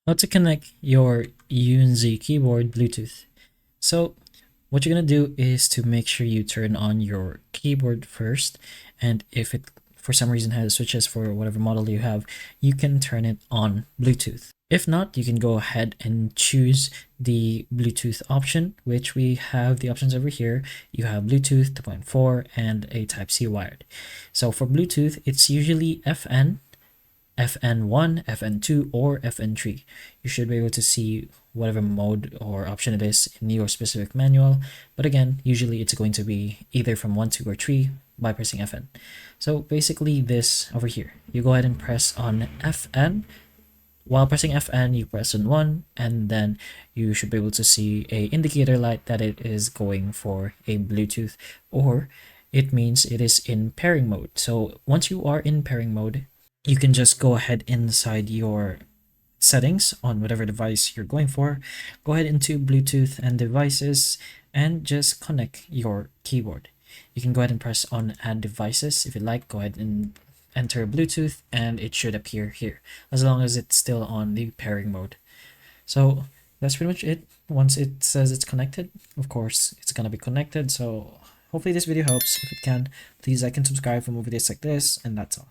How to connect your Yunzii keyboard Bluetooth. So what you're going to do is to make sure you turn on your keyboard first, and if it for some reason has switches for whatever model you have, you can turn it on Bluetooth. If not, you can go ahead and choose the Bluetooth option, which we have the options over here. You have Bluetooth 2.4 and a Type-C wired. So for Bluetooth, it's usually FN, FN1, FN2, or FN3. You should be able to see whatever mode or option it is in your specific manual, but again, usually it's going to be either from 1, 2, or 3 by pressing FN. So basically this over here, you go ahead and press on FN. While pressing FN, you press on 1, and then you should be able to see a indicator light that it is going for a Bluetooth, or it means it is in pairing mode. So once you are in pairing mode, you can just go ahead inside your settings on whatever device you're going for. Go ahead into Bluetooth and devices and just connect your keyboard. You can go ahead and press on add devices if you like. Go ahead and enter Bluetooth and it should appear here as long as it's still on the pairing mode. So that's pretty much it. Once it says it's connected, of course it's gonna be connected. So hopefully this video helps. If it can, please like and subscribe for more videos like this, and that's all.